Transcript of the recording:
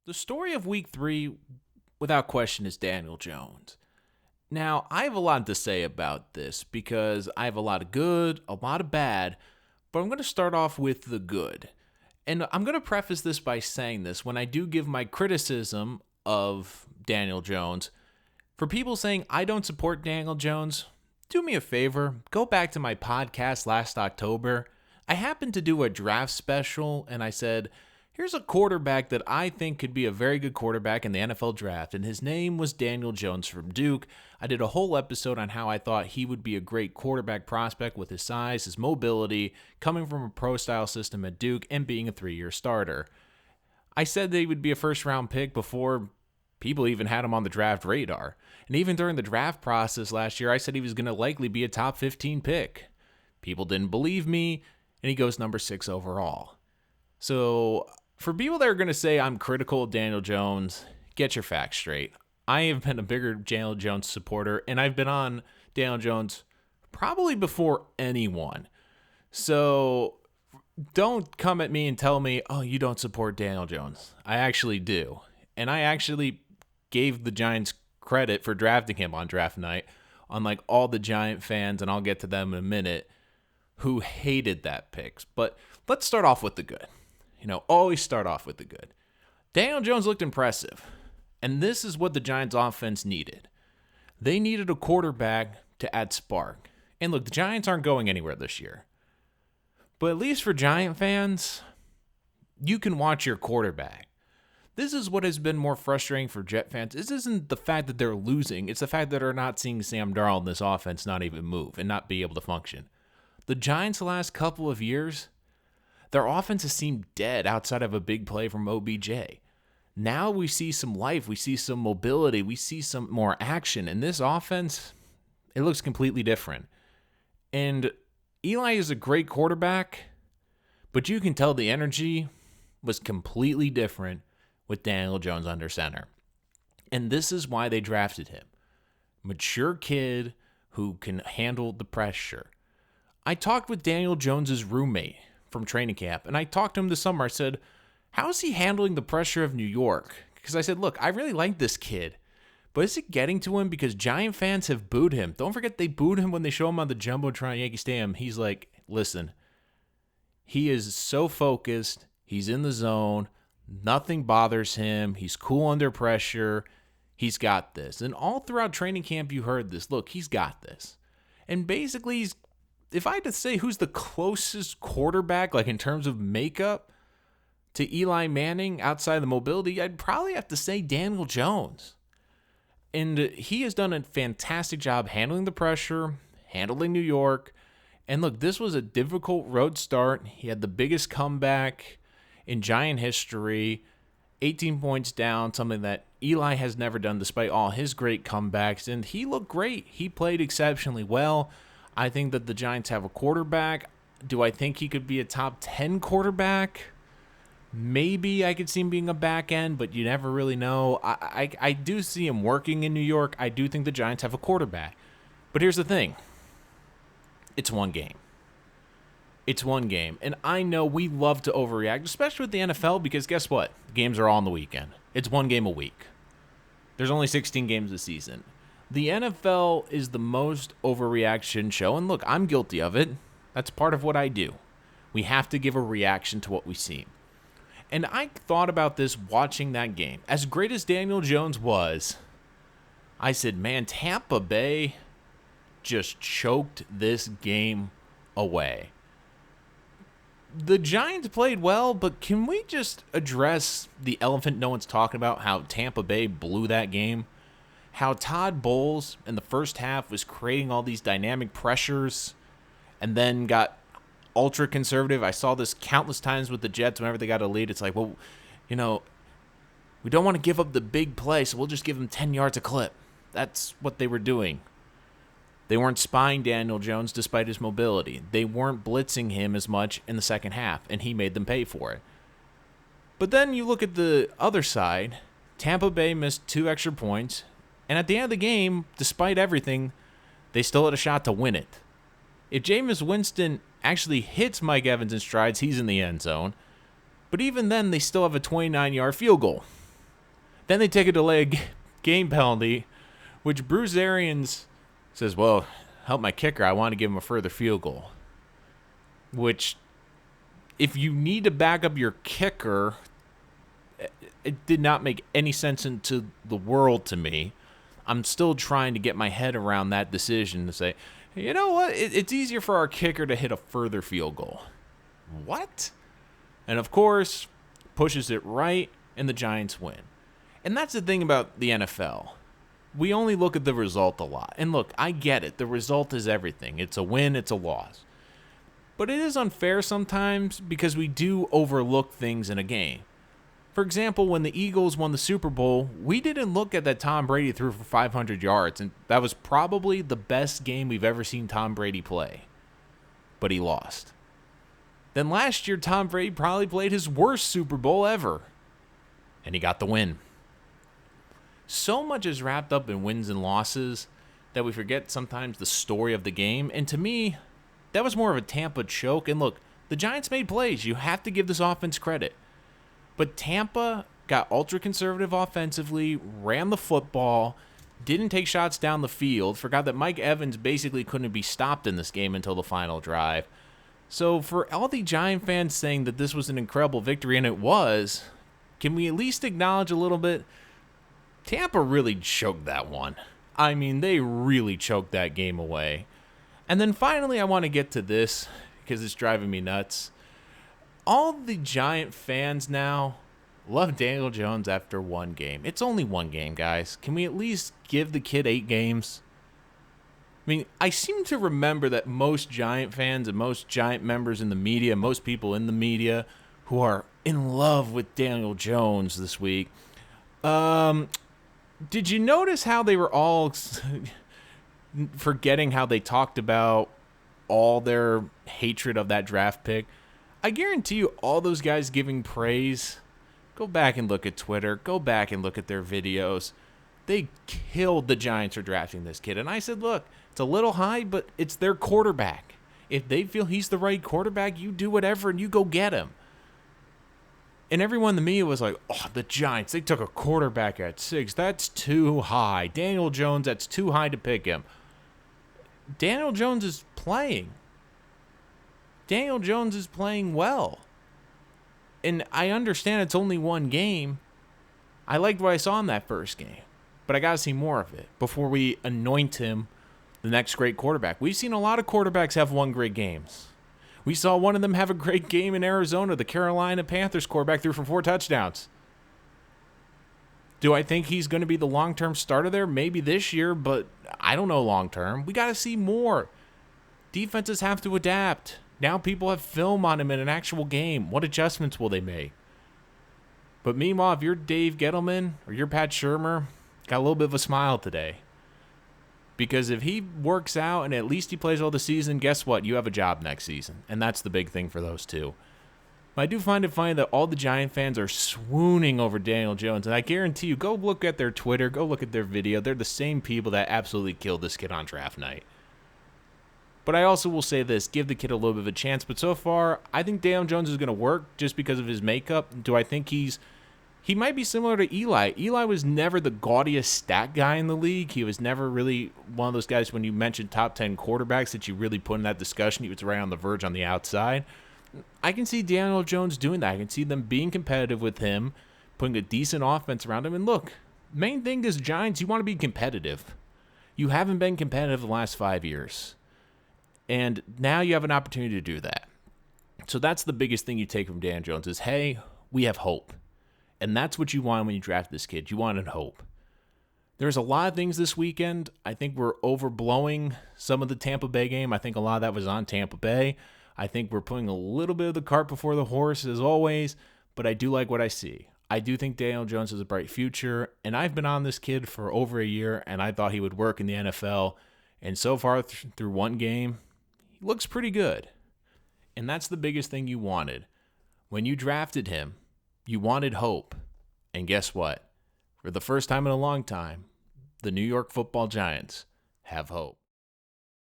The story of week 3, without question, is Daniel Jones. Now, I have a lot to say about this because I have a lot of good, a lot of bad, but I'm going to start off with the good. And I'm going to preface this by saying this when I do give my criticism of Daniel Jones. For people saying I don't support Daniel Jones, do me a favor, go back to my podcast last October. I happened to do a draft special, and I said, here's a quarterback that I think could be a very good quarterback in the NFL draft, and his name was Daniel Jones from Duke. I did a whole episode on how I thought he would be a great quarterback prospect with his size, his mobility, coming from a pro-style system at Duke, and being a 3-year starter. I said that he would be a first-round pick before people even had him on the draft radar. And even during the draft process last year, I said he was going to likely be a top 15 pick. People didn't believe me, and he goes number 6 overall. So for people that are going to say I'm critical of Daniel Jones, get your facts straight. I have been a bigger Daniel Jones supporter, and I've been on Daniel Jones probably before anyone. So don't come at me and tell me, oh, you don't support Daniel Jones. I actually do. And I actually gave the Giants credit for drafting him on draft night, unlike all the Giant fans, and I'll get to them in a minute, who hated that pick. But let's start off with the good. Always start off with the good. Daniel Jones looked impressive, and this is what the Giants offense needed. They needed a quarterback to add spark. And look, the Giants aren't going anywhere this year. But at least for Giant fans, you can watch your quarterback. This is what has been more frustrating for Jet fans. This isn't the fact that they're losing. It's the fact that they're not seeing Sam Darnold in this offense not even move and not be able to function. The Giants the last couple of years, their offense has seemed dead outside of a big play from OBJ. Now we see some life. We see some mobility. We see some more action. And this offense, it looks completely different. And Eli is a great quarterback, but you can tell the energy was completely different with Daniel Jones under center. And this is why they drafted him. Mature kid who can handle the pressure. I talked with Daniel Jones's roommate from training camp, and I talked to him this summer. I said, how is he handling the pressure of New York? Because I said, look, I really like this kid, but is it getting to him? Because Giant fans have booed him. Don't forget they booed him when they show him on the Jumbotron at Yankee Stadium. He's like, listen, he is so focused. He's in the zone. Nothing bothers him. He's cool under pressure. He's got this. And all throughout training camp, you heard this. Look, he's got this. And basically, if I had to say who's the closest quarterback, like in terms of makeup, to Eli Manning outside of the mobility, I'd probably have to say Daniel Jones. And he has done a fantastic job handling the pressure, handling New York. And look, this was a difficult road start. He had the biggest comeback in Giant history, 18 points down, something that Eli has never done despite all his great comebacks. And he looked great. He played exceptionally well. I think that the Giants have a quarterback. Do I think he could be a top 10 quarterback? Maybe I could see him being a back end, but you never really know. I do see him working in New York. I do think the Giants have a quarterback. But here's the thing. It's one game. It's one game. And I know we love to overreact, especially with the NFL, because guess what? The games are all on the weekend. It's one game a week. There's only 16 games a season. The NFL is the most overreaction show, and look, I'm guilty of it. That's part of what I do. We have to give a reaction to what we see. And I thought about this watching that game. As great as Daniel Jones was, I said, man, Tampa Bay just choked this game away. The Giants played well, but can we just address the elephant no one's talking about, how Tampa Bay blew that game? How Todd Bowles in the first half was creating all these dynamic pressures and then got ultra conservative. I saw this countless times with the Jets whenever they got a lead. It's like, well, we don't want to give up the big play, so we'll just give them 10 yards a clip. That's what they were doing. They weren't spying Daniel Jones despite his mobility. They weren't blitzing him as much in the second half, and he made them pay for it. But then you look at the other side. Tampa Bay missed 2 extra points, and at the end of the game, despite everything, they still had a shot to win it. If Jameis Winston actually hits Mike Evans in strides, he's in the end zone. But even then, they still have a 29-yard field goal. Then they take a delay game penalty, which Bruce Arians says, well, help my kicker. I want to give him a further field goal. Which, if you need to back up your kicker, it did not make any sense into the world to me. I'm still trying to get my head around that decision to say, you know what? It's easier for our kicker to hit a further field goal. What? And of course, pushes it right, and the Giants win. And that's the thing about the NFL. We only look at the result a lot. And look, I get it. The result is everything. It's a win, it's a loss. But it is unfair sometimes because we do overlook things in a game. For example, when the Eagles won the Super Bowl, we didn't look at that Tom Brady threw for 500 yards, and that was probably the best game we've ever seen Tom Brady play. But he lost. Then last year, Tom Brady probably played his worst Super Bowl ever, and he got the win. So much is wrapped up in wins and losses that we forget sometimes the story of the game, and to me, that was more of a Tampa choke. And look, the Giants made plays. You have to give this offense credit. But Tampa got ultra-conservative offensively, ran the football, didn't take shots down the field, forgot that Mike Evans basically couldn't be stopped in this game until the final drive. So for all the Giant fans saying that this was an incredible victory, and it was, can we at least acknowledge a little bit? Tampa really choked that one. I mean, they really choked that game away. And then finally, I want to get to this because it's driving me nuts. All the Giant fans now love Daniel Jones after one game. It's only one game, guys. Can we at least give the kid 8 games? I mean, I seem to remember that most Giant fans and most Giant members in the media, most people in the media who are in love with Daniel Jones this week, did you notice how they were all forgetting how they talked about all their hatred of that draft pick? I guarantee you all those guys giving praise, go back and look at Twitter, go back and look at their videos. They killed the Giants for drafting this kid. And I said, look, it's a little high, but it's their quarterback. If they feel he's the right quarterback, you do whatever and you go get him. And everyone in the media was like, oh, the Giants, they took a quarterback at 6. That's too high. Daniel Jones, that's too high to pick him. Daniel Jones is playing. Daniel Jones is playing well. And I understand it's only one game. I liked what I saw in that first game. But I got to see more of it before we anoint him the next great quarterback. We've seen a lot of quarterbacks have one great games. We saw one of them have a great game in Arizona. The Carolina Panthers quarterback threw for 4 touchdowns. Do I think he's going to be the long-term starter there? Maybe this year, but I don't know long-term. We got to see more. Defenses have to adapt. Now people have film on him in an actual game. What adjustments will they make? But meanwhile, if you're Dave Gettleman or you're Pat Shurmur, got a little bit of a smile today. Because if he works out and at least he plays all the season, guess what? You have a job next season. And that's the big thing for those two. But I do find it funny that all the Giant fans are swooning over Daniel Jones. And I guarantee you, go look at their Twitter, go look at their video. They're the same people that absolutely killed this kid on draft night. But I also will say this, give the kid a little bit of a chance. But so far, I think Daniel Jones is going to work just because of his makeup. Do I think he might be similar to Eli. Eli was never the gaudiest stat guy in the league. He was never really one of those guys when you mentioned top 10 quarterbacks that you really put in that discussion. He was right on the verge on the outside. I can see Daniel Jones doing that. I can see them being competitive with him, putting a decent offense around him. And look, main thing is Giants, you want to be competitive. You haven't been competitive the last 5 years. And now you have an opportunity to do that. So that's the biggest thing you take from Dan Jones is, hey, we have hope. And that's what you want when you draft this kid. You wanted hope. There's a lot of things this weekend. I think we're overblowing some of the Tampa Bay game. I think a lot of that was on Tampa Bay. I think we're putting a little bit of the cart before the horse, as always. But I do like what I see. I do think Daniel Jones has a bright future. And I've been on this kid for over a year, and I thought he would work in the NFL. And so far, through one game, he looks pretty good. And that's the biggest thing you wanted. When you drafted him, you wanted hope. And guess what? For the first time in a long time, the New York Football Giants have hope.